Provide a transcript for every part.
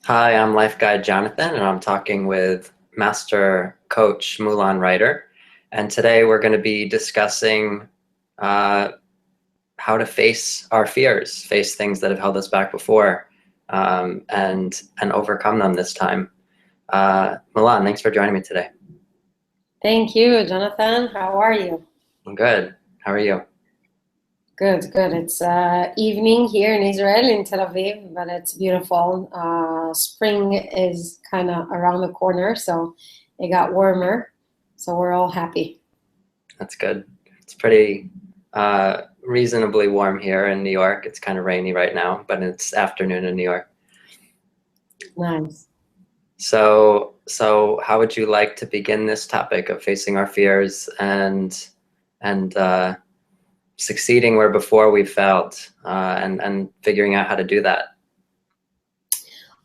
Hi, I'm Life Guide Jonathan, and I'm talking with Master Coach Mulan Reiter. And today we're going to be discussing uh, how to face our fears, face things that have held us back before, and overcome them this time. Mulan, thanks for joining me today. Thank you, Jonathan. How are you? I'm good. How are you? Good, good. It's evening here in Israel, in Tel Aviv, but it's beautiful. Spring is kind of around the corner, so it got warmer. So we're all happy. That's good. It's pretty reasonably warm here in New York. It's kind of rainy right now, but it's afternoon in New York. Nice. So how would you like to begin this topic of facing our fears and succeeding where before we failed, and figuring out how to do that?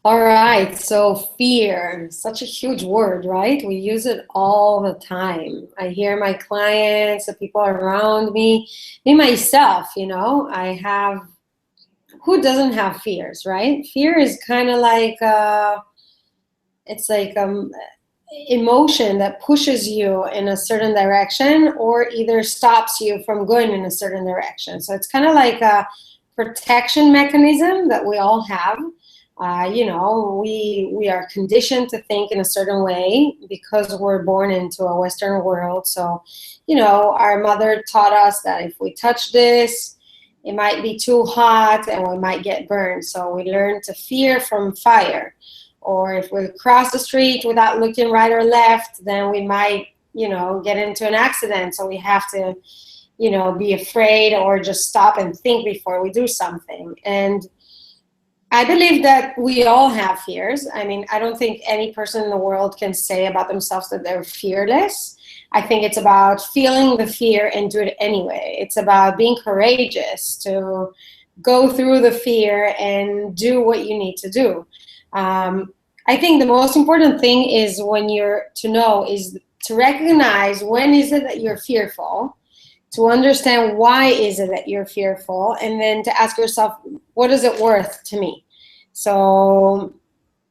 All right. So fear, such a huge word, right? We use it all the time. I hear my clients, the people around me myself, I have, who doesn't have fears, right? Fear is kind of like, it's like emotion that pushes you in a certain direction or either stops you from going in a certain direction. So it's kind of like a protection mechanism that we all have. We are conditioned to think in a certain way because we're born into a Western world. So, our mother taught us that if we touch this, it might be too hot and we might get burned. So we learn to fear from fire. Or if we cross the street without looking right or left, then we might, get into an accident. So we have to, be afraid or just stop and think before we do something. And I believe that we all have fears. I mean, I don't think any person in the world can say about themselves that they're fearless. I think it's about feeling the fear and do it anyway. It's about being courageous to go through the fear and do what you need to do. I think the most important thing is is to recognize when is it that you're fearful, to understand why is it that you're fearful, and then to ask yourself, what is it worth to me? So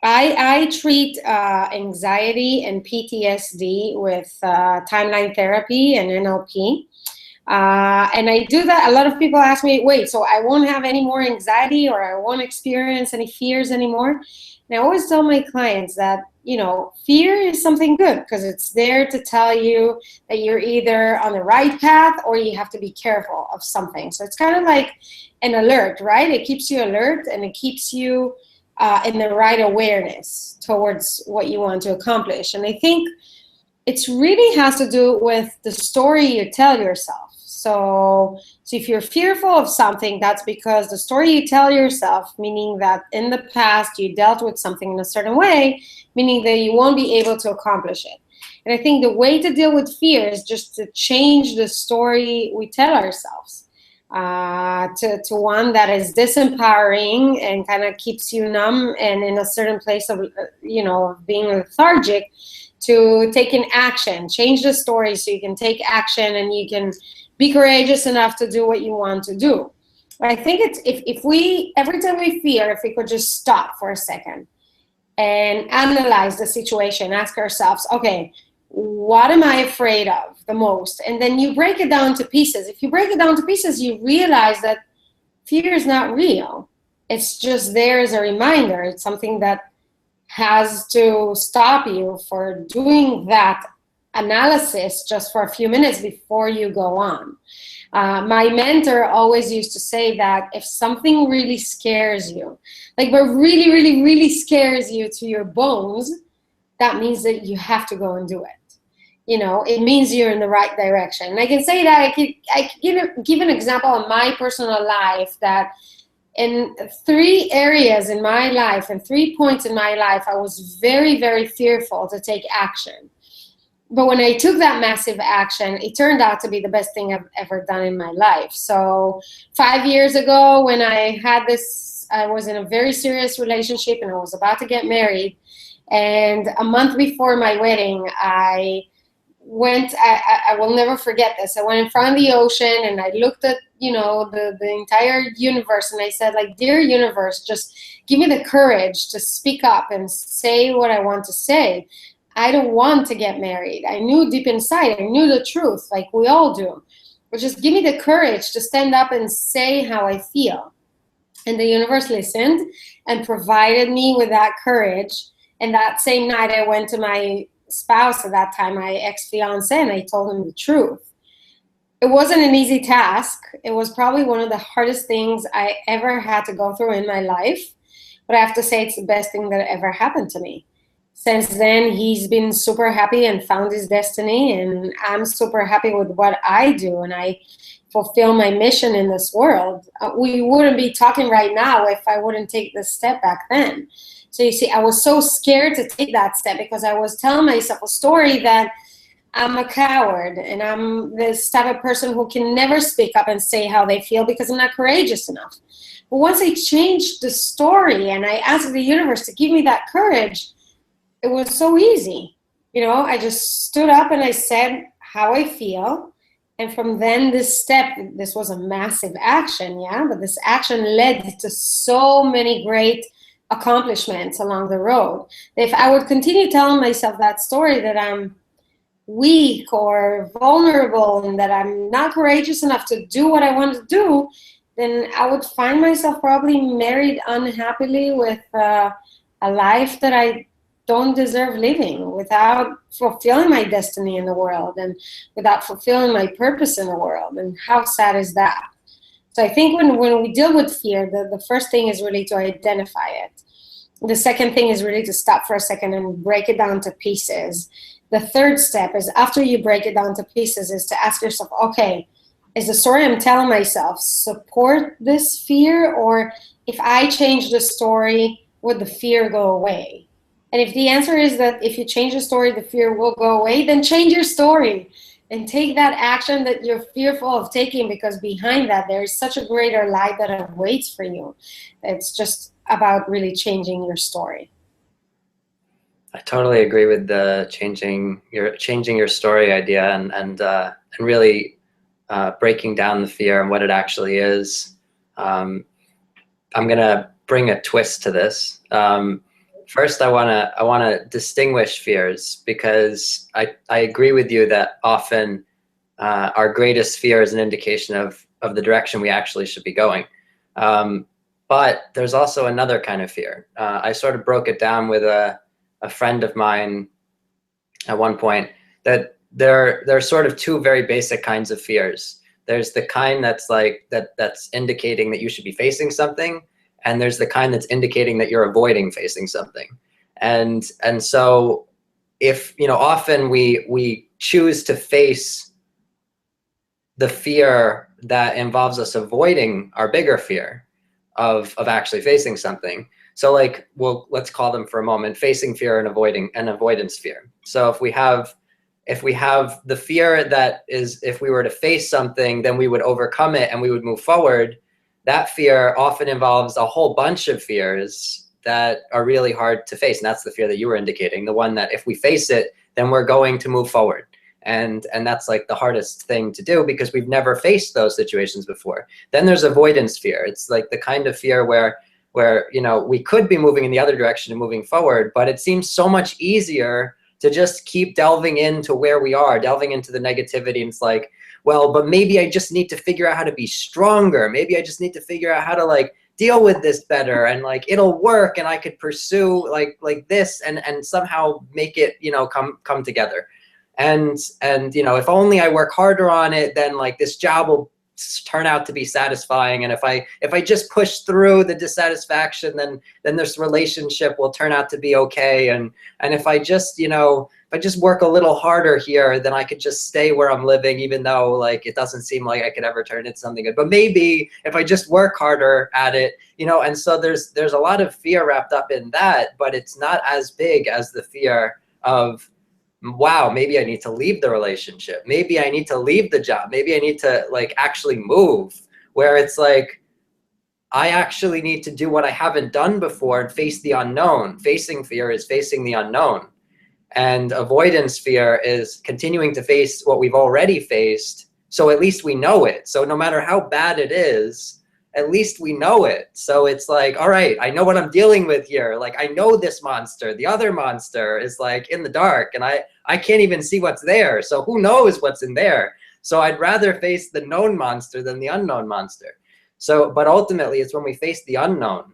I treat anxiety and PTSD with timeline therapy and NLP. And I do that. A lot of people ask me, wait, so I won't have any more anxiety or I won't experience any fears anymore? And I always tell my clients that, fear is something good because it's there to tell you that you're either on the right path or you have to be careful of something. So it's kind of like an alert, right? It keeps you alert and it keeps you in the right awareness towards what you want to accomplish. And I think it really has to do with the story you tell yourself. So if you're fearful of something, that's because the story you tell yourself, meaning that in the past you dealt with something in a certain way, meaning that you won't be able to accomplish it. And I think the way to deal with fear is just to change the story we tell ourselves to one that is disempowering and kind of keeps you numb and in a certain place of, being lethargic, to taking action. Change the story so you can take action and you can be courageous enough to do what you want to do. I think it's if we, every time we fear, if we could just stop for a second and analyze the situation, ask ourselves, okay, what am I afraid of the most? And then you break it down to pieces. If you break it down to pieces, you realize that fear is not real. It's just there as a reminder. It's something that has to stop you for doing that analysis just for a few minutes before you go on. My mentor always used to say that if something really scares you, but really, really, really scares you to your bones, that means that you have to go and do it. It means you're in the right direction. And I can say that I could give an example in my personal life that in 3 areas in my life and 3 points in my life, I was very, very fearful to take action. But when I took that massive action, it turned out to be the best thing I've ever done in my life. So 5 years ago, when I was in a very serious relationship and I was about to get married. And a month before my wedding, I I will never forget this. I went in front of the ocean and I looked at, the entire universe, and I said, like, dear universe, just give me the courage to speak up and say what I want to say. I don't want to get married. I knew deep inside, I knew the truth, like we all do. But just give me the courage to stand up and say how I feel. And the universe listened and provided me with that courage. And that same night, I went to my spouse at that time, my ex-fiance, and I told him the truth. It wasn't an easy task. It was probably one of the hardest things I ever had to go through in my life. But I have to say, it's the best thing that ever happened to me. Since then, he's been super happy and found his destiny, and I'm super happy with what I do, and I fulfill my mission in this world. We wouldn't be talking right now if I wouldn't take this step back then. So you see, I was so scared to take that step because I was telling myself a story that I'm a coward and I'm this type of person who can never speak up and say how they feel because I'm not courageous enough. But once I changed the story and I asked the universe to give me that courage, it was so easy. I just stood up and I said how I feel. And from then, this was a massive action, yeah? But this action led to so many great accomplishments along the road. If I would continue telling myself that story that I'm weak or vulnerable and that I'm not courageous enough to do what I want to do, then I would find myself probably married unhappily with a life that I don't deserve living, without fulfilling my destiny in the world and without fulfilling my purpose in the world. And how sad is that? So I think when we deal with fear, the first thing is really to identify it. The second thing is really to stop for a second and break it down to pieces. The third step is, after you break it down to pieces, is to ask yourself, okay, is the story I'm telling myself support this fear? Or if I change the story, would the fear go away? And if the answer is that if you change the story, the fear will go away, then change your story and take that action that you're fearful of taking, because behind that, there is such a greater light that awaits for you. It's just about really changing your story. I totally agree with the changing your story idea and really breaking down the fear and what it actually is. I'm gonna bring a twist to this. First, I wanna distinguish fears, because I agree with you that often our greatest fear is an indication of the direction we actually should be going. But there's also another kind of fear. I sort of broke it down with a friend of mine at one point, that there are sort of two very basic kinds of fears. There's the kind that's like that's indicating that you should be facing something, and there's the kind that's indicating that you're avoiding facing something. And so if often we choose to face the fear that involves us avoiding our bigger fear of actually facing something. So let's call them for a moment facing fear and avoidance fear. So if we have the fear that is, if we were to face something, then we would overcome it and we would move forward. That fear often involves a whole bunch of fears that are really hard to face. And that's the fear that you were indicating, the one that if we face it, then we're going to move forward. And that's like the hardest thing to do, because we've never faced those situations before. Then there's avoidance fear. It's like the kind of fear where we could be moving in the other direction and moving forward, but it seems so much easier to just keep delving into where we are, delving into the negativity. And it's like, well, but maybe I just need to figure out how to be stronger. Maybe I just need to figure out how to deal with this better, and it'll work, and I could pursue like this and somehow make it come together. And if only I work harder on it, then this job will turn out to be satisfying. And if I just push through the dissatisfaction, then this relationship will turn out to be okay. And if I just work a little harder here, then I could just stay where I'm living, even though it doesn't seem like I could ever turn into something good. But maybe if I just work harder at it, and so there's a lot of fear wrapped up in that, but it's not as big as the fear of, wow, maybe I need to leave the relationship. Maybe I need to leave the job. Maybe I need to actually move, where it's like, I actually need to do what I haven't done before and face the unknown. Facing fear is facing the unknown. And avoidance fear is continuing to face what we've already faced, so at least we know it. So no matter how bad it is, at least we know it. So it's like, all right, I know what I'm dealing with here. Like, I know this monster. The other monster is like in the dark, and I can't even see what's there. So who knows what's in there? So I'd rather face the known monster than the unknown monster. So, but ultimately, it's when we face the unknown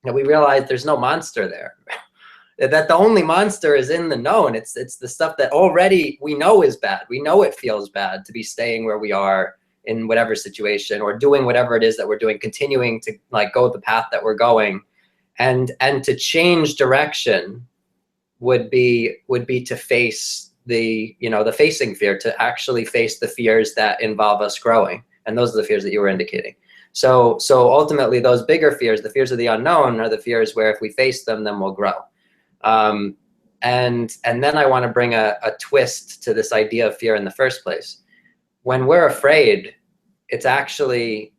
that we realize there's no monster there. That the only monster is in the known. It's the stuff that already we know is bad. We know it feels bad to be staying where we are in whatever situation, or doing whatever it is that we're doing, continuing to like go the path that we're going. And to change direction would be to face the, you know, the facing fear, to actually face the fears that involve us growing. And those are the fears that you were indicating. So ultimately, those bigger fears, the fears of the unknown, are the fears where if we face them, then we'll grow. And then I want to bring a twist to this idea of fear in the first place. When we're afraid, it's actually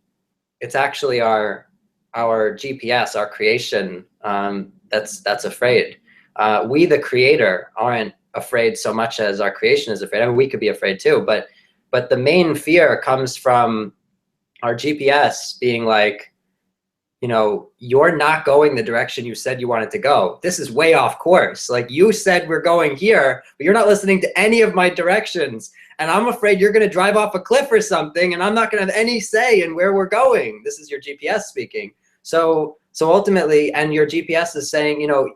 our GPS, our creation, that's afraid. We, the creator, aren't afraid so much as our creation is afraid. I mean, we could be afraid too, but the main fear comes from our GPS being like, you know, you're not going the direction you said you wanted to go. This is way off course. Like, you said we're going here, but you're not listening to any of my directions. And I'm afraid you're going to drive off a cliff or something, and I'm not going to have any say in where we're going. This is your GPS speaking. So ultimately, and your GPS is saying, you know,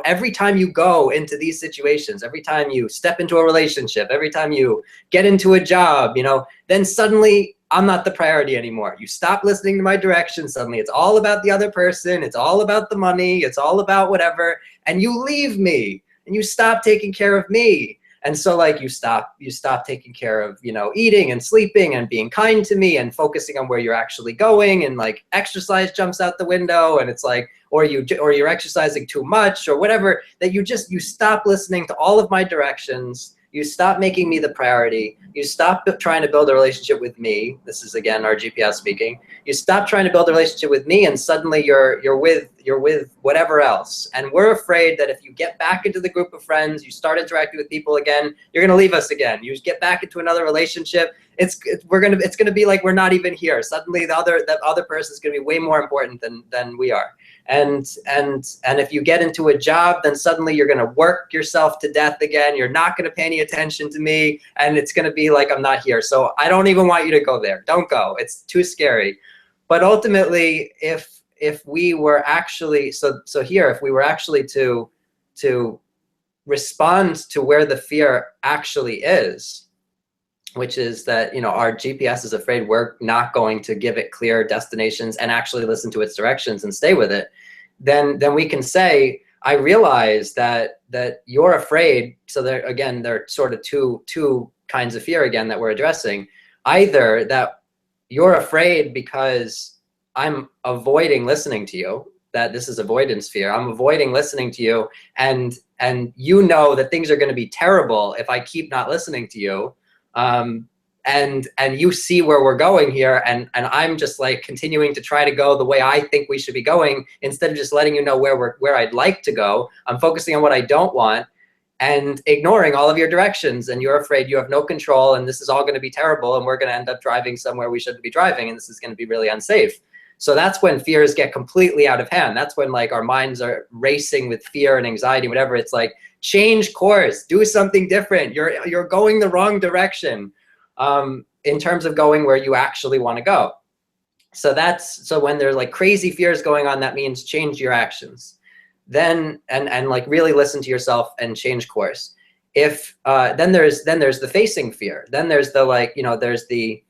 every time you go into these situations, every time you step into a relationship, every time you get into a job, you know, then suddenly I'm not the priority anymore. You stop listening to my directions. Suddenly it's all about the other person. It's all about the money. It's all about whatever. And you leave me and you stop taking care of me. And so like you stop taking care of, you know, eating and sleeping and being kind to me and focusing on where you're actually going, and like exercise jumps out the window, and it's like, or you're exercising too much or whatever, that you stop listening to all of my directions. You stop making me the priority. You stop trying to build a relationship with me. This is again our GPS speaking. You stop trying to build a relationship with me, and suddenly you're with whatever else. And we're afraid that if you get back into the group of friends, you start interacting with people again, you're gonna leave us again. You get back into another relationship, it's gonna be like we're not even here. Suddenly that other person is gonna be way more important than we are. And if you get into a job, then suddenly you're gonna work yourself to death again. You're not gonna pay any attention to me, and it's gonna be like I'm not here. So I don't even want you to go there. Don't go. It's too scary. But ultimately, if we were actually if we were actually to respond to where the fear actually is, which is that, you know, our GPS is afraid we're not going to give it clear destinations and actually listen to its directions and stay with it, then we can say, I realize that you're afraid. So there are sort of two kinds of fear again that we're addressing. Either that you're afraid because I'm avoiding listening to you, that this is avoidance fear. I'm avoiding listening to you, and you know that things are going to be terrible if I keep not listening to you. And you see where we're going here, and I'm just like continuing to try to go the way I think we should be going, instead of just letting you know where I'd like to go. I'm focusing on what I don't want and ignoring all of your directions, and you're afraid you have no control, and this is all going to be terrible, and we're going to end up driving somewhere we shouldn't be driving, and this is going to be really unsafe. So that's when fears get completely out of hand. That's when like our minds are racing with fear and anxiety, whatever. It's like, change course, do something different. You're going the wrong direction in terms of going where you actually want to go. So when there's like crazy fears going on, that means change your actions. Then and like really listen to yourself and change course. If then there's the facing fear. Then there's the, like, you know, there's the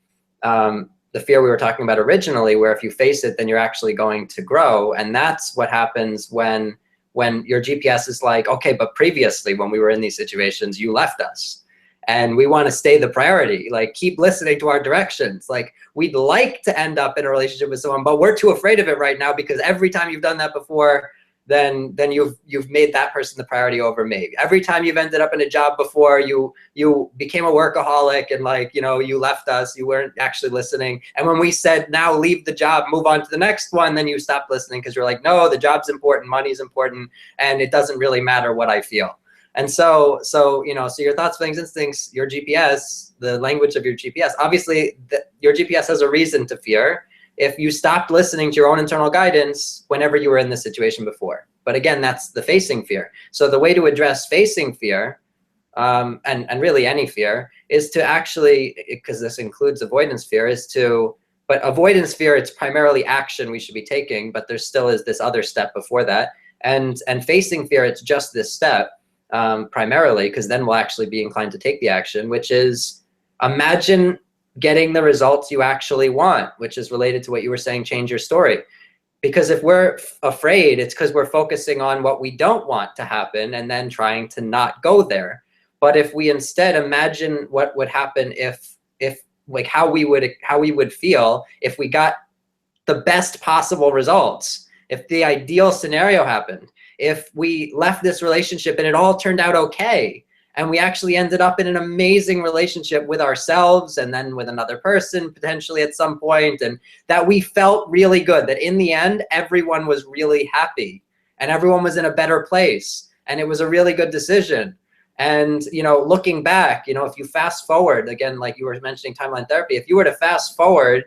fear we were talking about originally, where if you face it, then you're actually going to grow. And that's what happens when your GPS is like, okay, but previously when we were in these situations, you left us. And we want to stay the priority, like keep listening to our directions. Like, we'd like to end up in a relationship with someone, but we're too afraid of it right now, because every time you've done that before, then you've made that person the priority over me. Every time you've ended up in a job before, you became a workaholic, and like, you know, you left us, you weren't actually listening. And when we said, now leave the job, move on to the next one, then you stopped listening, because you're like, no, the job's important, money's important, and it doesn't really matter what I feel. And so so your thoughts, feelings, instincts, your GPS, the language of your GPS, obviously your GPS has a reason to fear if you stopped listening to your own internal guidance whenever you were in this situation before. But again, that's the facing fear. So the way to address facing fear, and really any fear, is to actually, because this includes avoidance fear, but avoidance fear, it's primarily action we should be taking, but there still is this other step before that. And facing fear, it's just this step, primarily, because then we'll actually be inclined to take the action, which is imagine getting the results you actually want, which is related to what you were saying, change your story. Because if we're afraid, it's because we're focusing on what we don't want to happen and then trying to not go there. But if we instead imagine what would happen if like how we would feel if we got the best possible results, if the ideal scenario happened, if we left this relationship and it all turned out okay, and we actually ended up in an amazing relationship with ourselves and then with another person potentially at some point, and that we felt really good, that in the end everyone was really happy and everyone was in a better place and it was a really good decision. And looking back, if you fast forward again, like you were mentioning timeline therapy, if you were to fast forward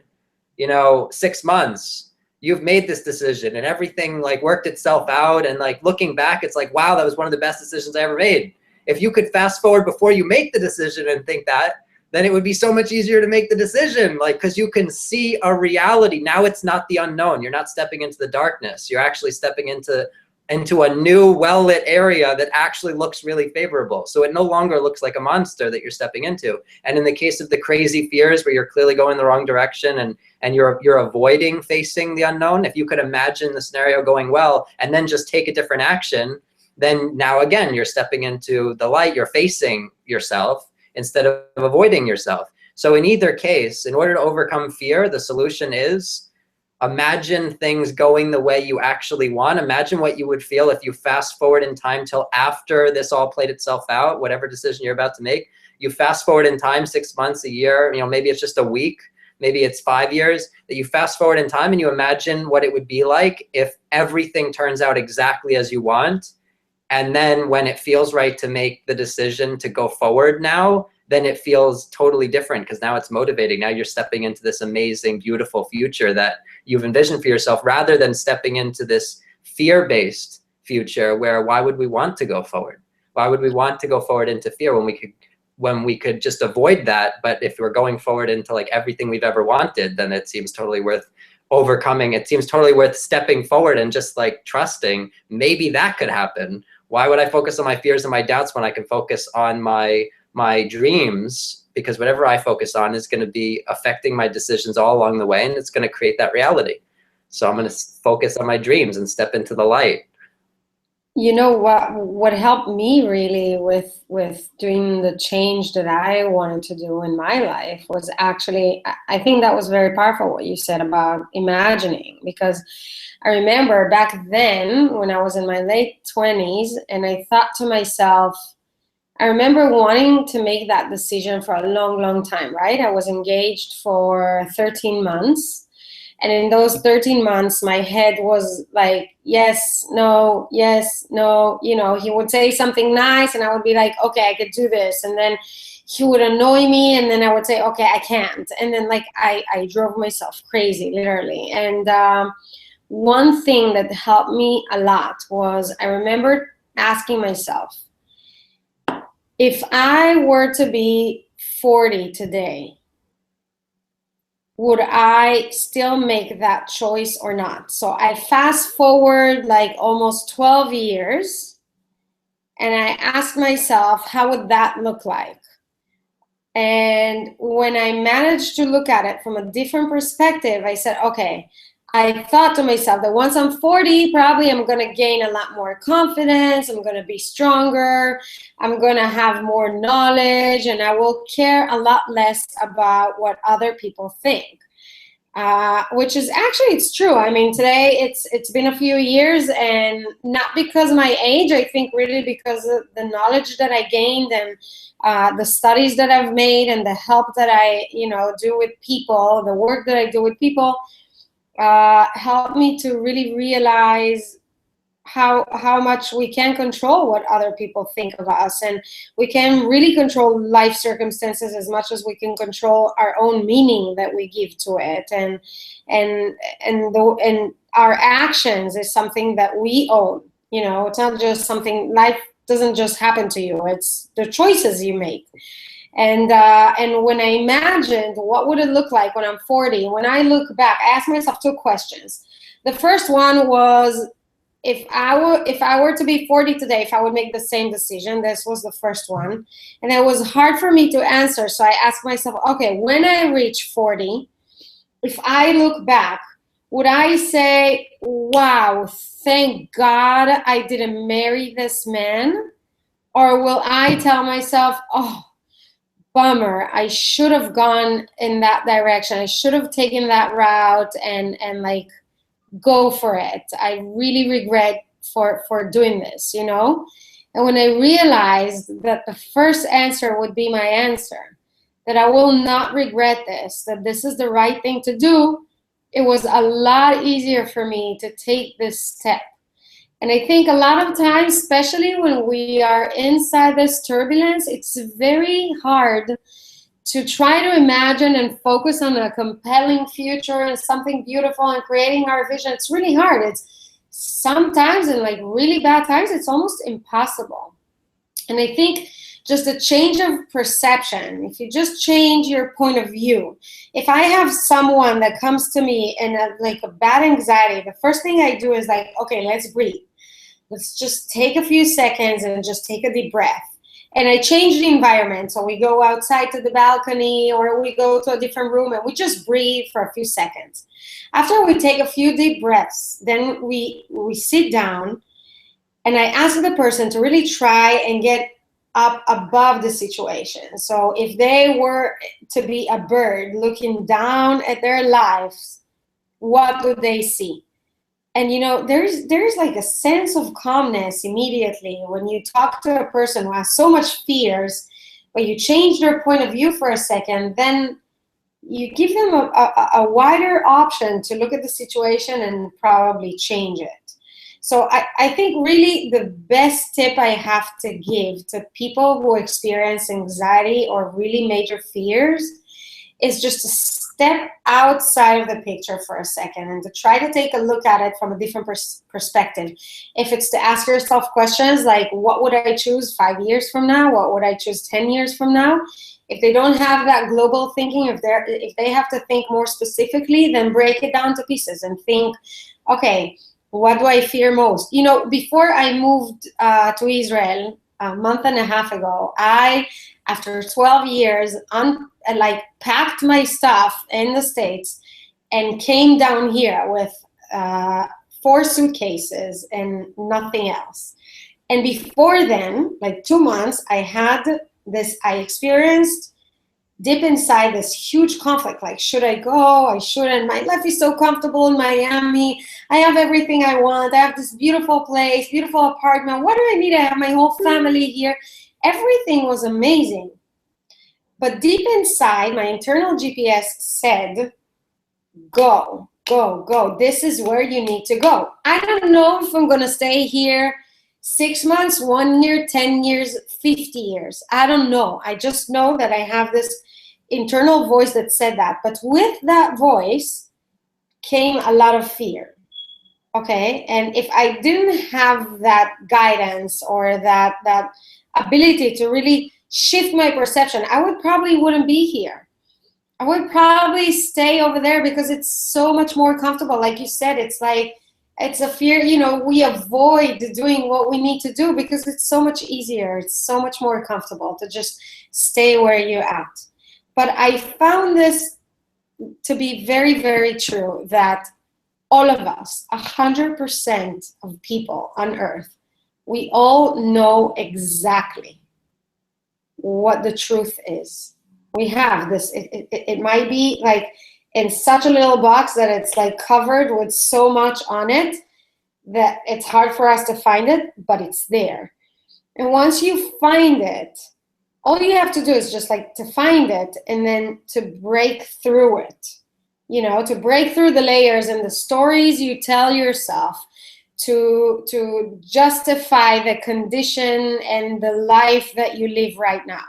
6 months, you've made this decision and everything like worked itself out, and like looking back, it's like, wow, that was one of the best decisions I ever made. If you could fast forward before you make the decision and think that, then it would be so much easier to make the decision, like, because you can see a reality. Now it's not the unknown. You're not stepping into the darkness. You're actually stepping into a new well-lit area that actually looks really favorable. So it no longer looks like a monster that you're stepping into. And in the case of the crazy fears where you're clearly going the wrong direction and you're avoiding facing the unknown, if you could imagine the scenario going well and then just take a different action, then now again, you're stepping into the light, you're facing yourself instead of avoiding yourself. So in either case, in order to overcome fear, the solution is imagine things going the way you actually want. Imagine what you would feel if you fast forward in time till after this all played itself out, whatever decision you're about to make. You fast forward in time, 6 months, a year, maybe it's just a week, maybe it's 5 years, that you fast forward in time and you imagine what it would be like if everything turns out exactly as you want. And then when it feels right to make the decision to go forward now, then it feels totally different because now it's motivating. Now you're stepping into this amazing, beautiful future that you've envisioned for yourself, rather than stepping into this fear-based future where why would we want to go forward? Why would we want to go forward into fear when we could just avoid that? But if we're going forward into like everything we've ever wanted, then it seems totally worth overcoming. It seems totally worth stepping forward and just like trusting maybe that could happen. Why would I focus on my fears and my doubts when I can focus on my dreams? Because whatever I focus on is going to be affecting my decisions all along the way, and it's going to create that reality. So I'm going to focus on my dreams and step into the light. What helped me really with doing the change that I wanted to do in my life was actually, I think that was very powerful what you said about imagining, because I remember back then when I was in my late 20s and I thought to myself, I remember wanting to make that decision for a long, long time, right? I was engaged for 13 months. And in those 13 months, my head was like, yes, no, yes, no. He would say something nice and I would be like, okay, I could do this. And then he would annoy me and then I would say, okay, I can't. And then like I drove myself crazy, literally. And one thing that helped me a lot was I remember asking myself, if I were to be 40 today, would I still make that choice or not? So I fast forward like almost 12 years and I asked myself, how would that look like? And when I managed to look at it from a different perspective, I said, okay, I thought to myself that once I'm 40, probably I'm going to gain a lot more confidence. I'm going to be stronger. I'm going to have more knowledge, and I will care a lot less about what other people think, which is actually, it's true. I mean, today it's been a few years, and not because of my age, I think really because of the knowledge that I gained and the studies that I've made and the help that I, do with people, the work that I do with people, helped me to really realize how much we can control what other people think of us, and we can really control life circumstances as much as we can control our own meaning that we give to it, and our actions is something that we own. You know, it's not just something, life doesn't just happen to you, it's the choices you make. And when I imagined what would it look like when I'm 40, when I look back, I asked myself two questions. The first one was, if I were to be 40 today, if I would make the same decision. This was the first one, and it was hard for me to answer. So I asked myself, okay, when I reach 40, if I look back, would I say, wow, thank God I didn't marry this man? Or will I tell myself, oh, bummer, I should have gone in that direction, I should have taken that route, and like, go for it, I really regret for doing this, you know? And when I realized that the first answer would be my answer, that I will not regret this, that this is the right thing to do, it was a lot easier for me to take this step. And I think a lot of times, especially when we are inside this turbulence, it's very hard to try to imagine and focus on a compelling future and something beautiful and creating our vision. It's really hard. It's sometimes, in like really bad times, it's almost impossible. And I think just a change of perception, if you just change your point of view. If I have someone that comes to me in like a bad anxiety, the first thing I do is like, okay, let's breathe. Let's just take a few seconds and just take a deep breath. And I change the environment. So we go outside to the balcony, or we go to a different room, and we just breathe for a few seconds. After we take a few deep breaths, then we sit down, and I ask the person to really try and get up above the situation. So if they were to be a bird looking down at their lives, what would they see? And you know, there's like a sense of calmness immediately when you talk to a person who has so much fears, but you change their point of view for a second, then you give them a wider option to look at the situation and probably change it. So I think really the best tip I have to give to people who experience anxiety or really major fears is just to step outside of the picture for a second and to try to take a look at it from a different perspective. If it's to ask yourself questions like, what would I choose 5 years from now? What would I choose 10 years from now? If they don't have that global thinking, if they have to think more specifically, then break it down to pieces and think, okay, what do I fear most? You know, before I moved to Israel a month and a half ago, after 12 years, packed my stuff in the States and came down here with 4 suitcases and nothing else. And before then, like 2 months, I experienced deep inside this huge conflict, like, should I go? I shouldn't. My life is so comfortable in Miami. I have everything I want. I have this beautiful place, beautiful apartment. What do I need? I have my whole family here. Everything was amazing. But deep inside, my internal GPS said, go, go, go. This is where you need to go. I don't know if I'm going to stay here 6 months, 1 year, 10 years, 50 years. I don't know. I just know that I have this internal voice that said that. But with that voice came a lot of fear. Okay? And if I didn't have that guidance or that ability to really shift my perception, I wouldn't be here. I would probably stay over there because it's so much more comfortable. Like you said, it's like, it's a fear, you know, we avoid doing what we need to do because it's so much easier. It's so much more comfortable to just stay where you're at. But I found this to be very, very true, that all of us, 100% of people on earth, we all know exactly what the truth is. We have this, it might be like in such a little box that it's like covered with so much on it that it's hard for us to find it, but it's there. And once you find it, all you have to do is just like to find it and then to break through it, you know, to break through the layers and the stories you tell yourself, to justify the condition and the life that you live right now.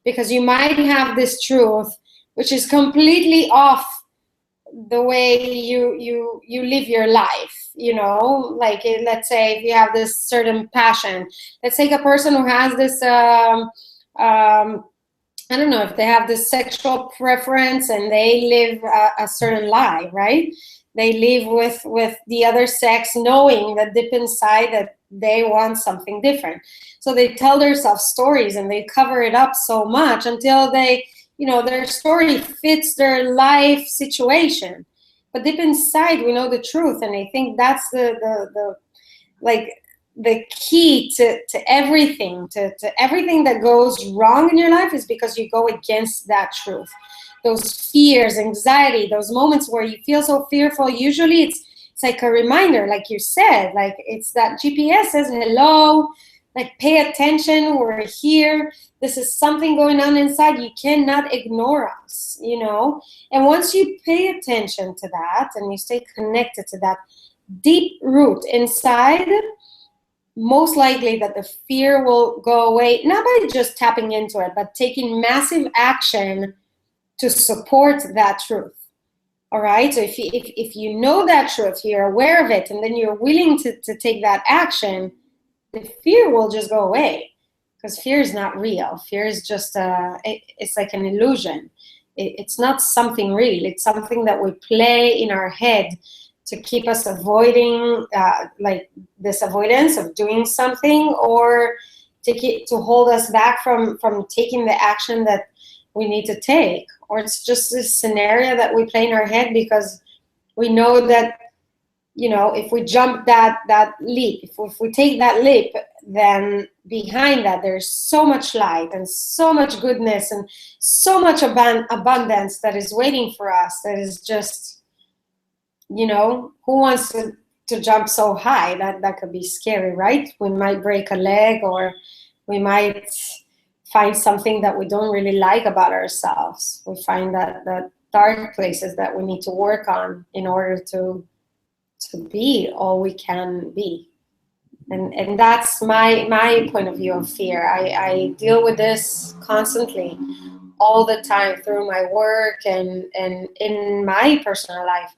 Because you might have this truth which is completely off the way you live your life, you know, like let's say if you have this certain passion, let's take a person who has this I don't know, if they have this sexual preference and they live a certain lie, right? They live with the other sex knowing that deep inside that they want something different. So they tell themselves stories and they cover it up so much until they, you know, their story fits their life situation. But deep inside, we know the truth. And I think that's the like the key to everything, to everything that goes wrong in your life is because you go against that truth. Those fears, anxiety, those moments where you feel so fearful, usually it's like a reminder, like you said, like it's that GPS says, hello, like pay attention, we're here. This is something going on inside. You cannot ignore us, you know? And once you pay attention to that and you stay connected to that deep root inside, most likely that the fear will go away, not by just tapping into it, but taking massive action to support that truth. All right, so if you know that truth, you're aware of it, and then you're willing to take that action, the fear will just go away. Because fear is not real. Fear is just it's like an illusion. It's not something real. It's something that we play in our head to keep us avoiding, like this avoidance of doing something, or to hold us back from taking the action that we need to take. Or it's just this scenario that we play in our head because we know that, you know, if we jump that leap, if we take that leap, then behind that there's so much light and so much goodness and so much abundance that is waiting for us. That is just, you know, who wants to jump so high? That could be scary, right? We might break a leg, or we might find something that we don't really like about ourselves. We find that dark places that we need to work on in order to be all we can be. And that's my point of view of fear. I deal with this constantly, all the time, through my work and in my personal life.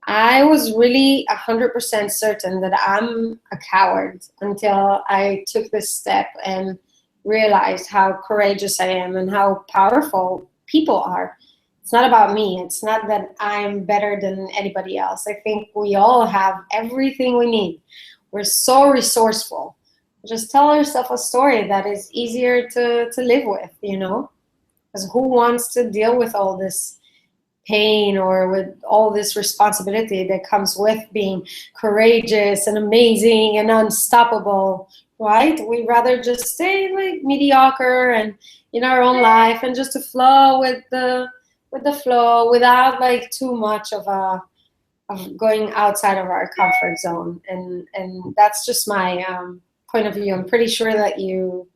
I was really 100% certain that I'm a coward until I took this step and realized how courageous I am and how powerful people are. It's not about me. It's not that I'm better than anybody else. I think we all have everything we need. We're so resourceful. Just tell yourself a story that is easier to live with, you know? Because who wants to deal with all this pain or with all this responsibility that comes with being courageous and amazing and unstoppable, right? We'd rather just stay like mediocre and in our own life and just to flow with the flow without like too much of going outside of our comfort zone. And that's just my point of view. I'm pretty sure that you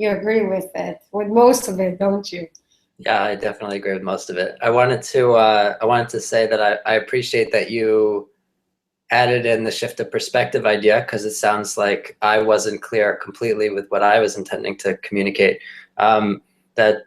agree with most of it, don't you? Yeah, I definitely agree with most of it. I wanted to say that I appreciate that you added in the shift of perspective idea, because it sounds like I wasn't clear completely with what I was intending to communicate. That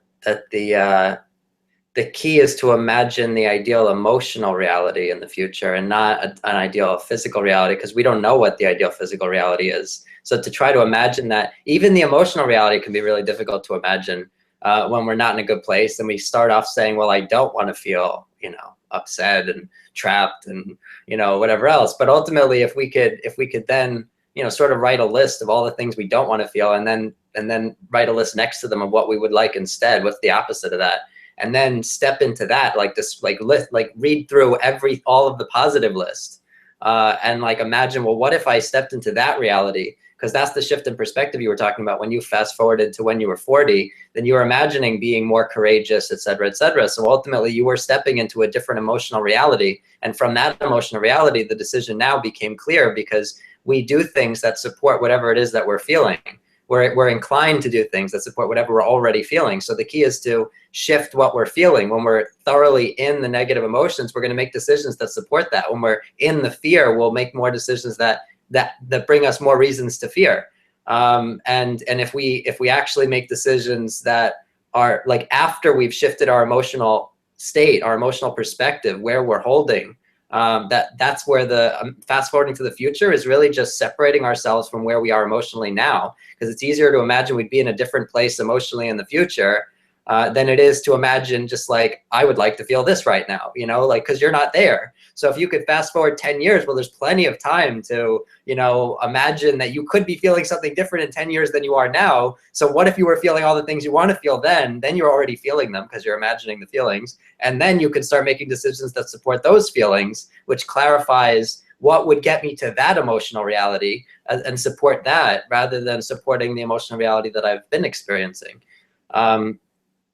the key is to imagine the ideal emotional reality in the future and not an ideal physical reality, because we don't know what the ideal physical reality is. So to try to imagine that, even the emotional reality can be really difficult to imagine when we're not in a good place, and we start off saying, well, I don't want to feel, you know, upset and trapped and, you know, whatever else. But ultimately, if we could then, you know, sort of write a list of all the things we don't want to feel, and then write a list next to them of what we would like instead, what's the opposite of that, and then step into that, like this, like list, like read through all of the positive list, and like imagine, well, what if I stepped into that reality? Because that's the shift in perspective you were talking about. When you fast forwarded to when you were 40, then you were imagining being more courageous, et cetera, et cetera. So ultimately you were stepping into a different emotional reality. And from that emotional reality, the decision now became clear, because we do things that support whatever it is that we're feeling. We're inclined to do things that support whatever we're already feeling. So the key is to shift what we're feeling. When we're thoroughly in the negative emotions, we're going to make decisions that support that. When we're in the fear, we'll make more decisions that that bring us more reasons to fear. And if we actually make decisions that are like after we've shifted our emotional state, our emotional perspective, where we're holding, that's where the fast forwarding to the future is really just separating ourselves from where we are emotionally now, because it's easier to imagine we'd be in a different place emotionally in the future than it is to imagine just like, I would like to feel this right now, you know, like, because you're not there. So if you could fast forward 10 years, well, there's plenty of time to, you know, imagine that you could be feeling something different in 10 years than you are now. So what if you were feeling all the things you want to feel then you're already feeling them because you're imagining the feelings. And then you can start making decisions that support those feelings, which clarifies what would get me to that emotional reality and support that rather than supporting the emotional reality that I've been experiencing.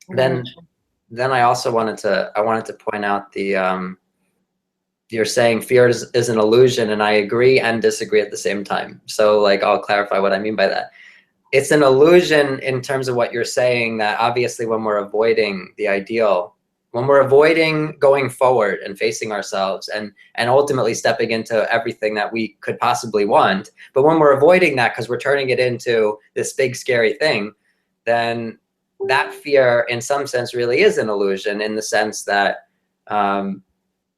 Then I also wanted to point out the you're saying fear is an illusion, and I agree and disagree at the same time. So like, I'll clarify what I mean by that. It's an illusion in terms of what you're saying, that obviously when we're avoiding the ideal, when we're avoiding going forward and facing ourselves and ultimately stepping into everything that we could possibly want, but when we're avoiding that because we're turning it into this big scary thing, then that fear in some sense really is an illusion, in the sense that,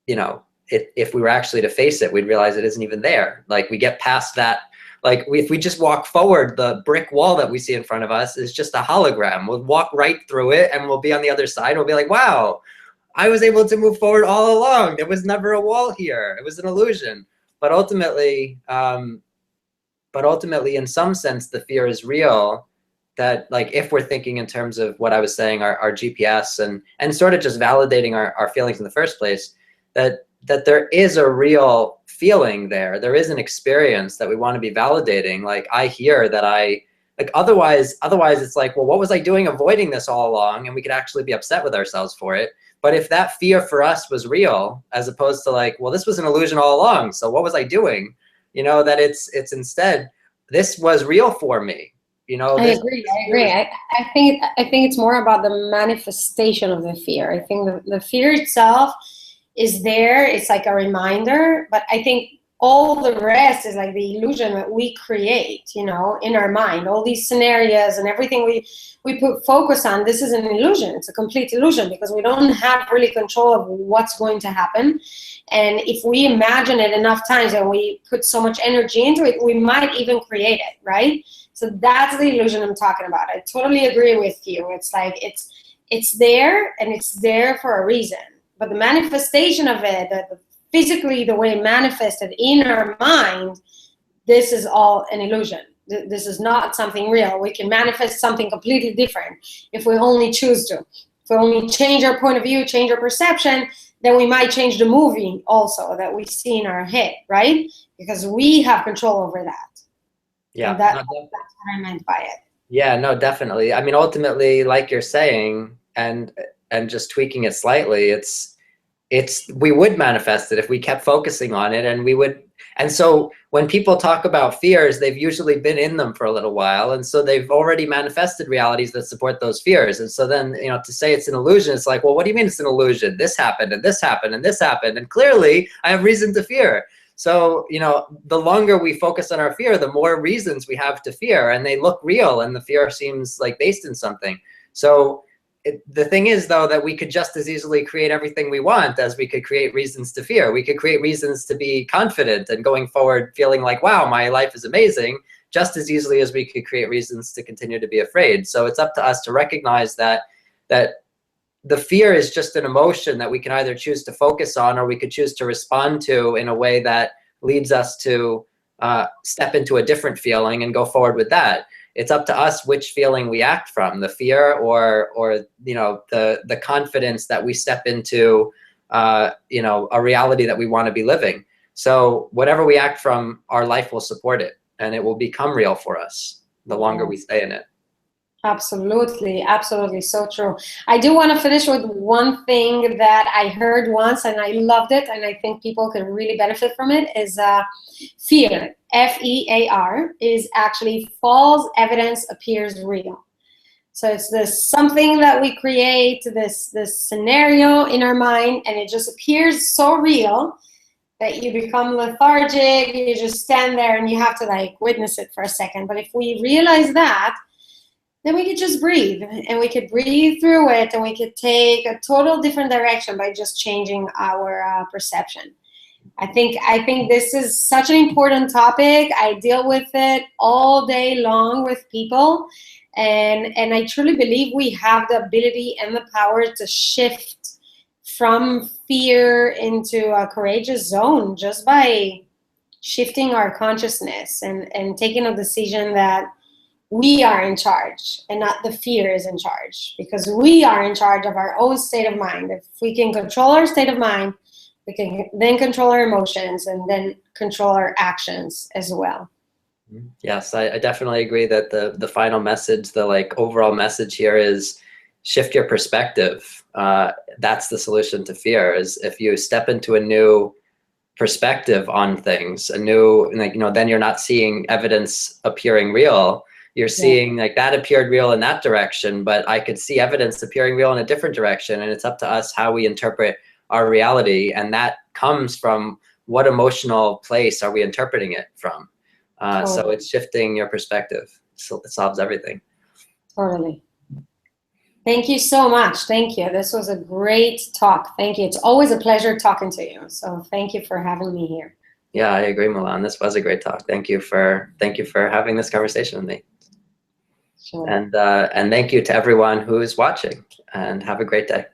you know, if we were actually to face it, we'd realize it isn't even there. Like, we get past that. Like, if we just walk forward, the brick wall that we see in front of us is just a hologram. We'll walk right through it and we'll be on the other side. We'll be like, wow, I was able to move forward all along. There was never a wall here. It was an illusion. But ultimately, in some sense, the fear is real. That, like, if we're thinking in terms of what I was saying, our GPS and sort of just validating our feelings in the first place, that there is a real feeling there. There is an experience that we want to be validating. Like, I hear that otherwise it's like, well, what was I doing avoiding this all along? And we could actually be upset with ourselves for it. But if that fear for us was real, as opposed to like, well, this was an illusion all along, so what was I doing? You know, that it's instead, this was real for me. You know, I agree. I think it's more about the manifestation of the fear. I think the fear itself is there. It's like a reminder, but I think all the rest is like the illusion that we create, you know, in our mind. All these scenarios and everything we put focus on, this is an illusion. It's a complete illusion because we don't have really control of what's going to happen. And if we imagine it enough times and we put so much energy into it, we might even create it, right? So that's the illusion I'm talking about. I totally agree with you. It's like, it's there, and it's there for a reason. But the manifestation of it, physically the way it manifested in our mind, this is all an illusion. This is not something real. We can manifest something completely different if we only choose to. If we only change our point of view, change our perception, then we might change the movie also that we see in our head, right? Because we have control over that. Yeah, that's what I meant by it. Yeah, no, definitely. I mean, ultimately, like you're saying, and just tweaking it slightly, we would manifest it if we kept focusing on it, and so when people talk about fears, they've usually been in them for a little while, and so they've already manifested realities that support those fears. And so then, you know, to say it's an illusion, it's like, well, what do you mean it's an illusion? This happened, and this happened, and this happened, and clearly I have reason to fear. So, you know, the longer we focus on our fear, the more reasons we have to fear, and they look real, and the fear seems like based in something. So the thing is, though, that we could just as easily create everything we want as we could create reasons to fear. We could create reasons to be confident and going forward feeling like, wow, my life is amazing, just as easily as we could create reasons to continue to be afraid. So it's up to us to recognize that the fear is just an emotion that we can either choose to focus on, or we could choose to respond to in a way that leads us to step into a different feeling and go forward with that. It's up to us which feeling we act from, the fear or you know, the confidence that we step into, you know, a reality that we want to be living. So whatever we act from, our life will support it, and it will become real for us the longer we stay in it. Absolutely, absolutely, so true. I do want to finish with one thing that I heard once and I loved it, and I think people can really benefit from it, is fear, F-E-A-R, is actually false evidence appears real. So it's this something that we create, this scenario in our mind, and it just appears so real that you become lethargic, you just stand there and you have to like witness it for a second. But if we realize that, then we could just breathe, and we could breathe through it, and we could take a total different direction by just changing our perception. I think this is such an important topic. I deal with it all day long with people, and I truly believe we have the ability and the power to shift from fear into a courageous zone just by shifting our consciousness and taking a decision that we are in charge and not the fear is in charge, because we are in charge of our own state of mind. If we can control our state of mind, we can then control our emotions and then control our actions as well. Yes, I definitely agree that the final message, the like overall message here is shift your perspective. That's the solution to fear, is if you step into a new perspective on things, a new, like, you know, then you're not seeing evidence appearing real. You're seeing like that appeared real in that direction, but I could see evidence appearing real in a different direction. And it's up to us how we interpret our reality. And that comes from what emotional place are we interpreting it from? So it's shifting your perspective. So it solves everything. Totally. Thank you so much. Thank you. This was a great talk. Thank you. It's always a pleasure talking to you. So thank you for having me here. Yeah, I agree, Mulan. This was a great talk. Thank you for having this conversation with me. Sure. And thank you to everyone who's watching, and have a great day.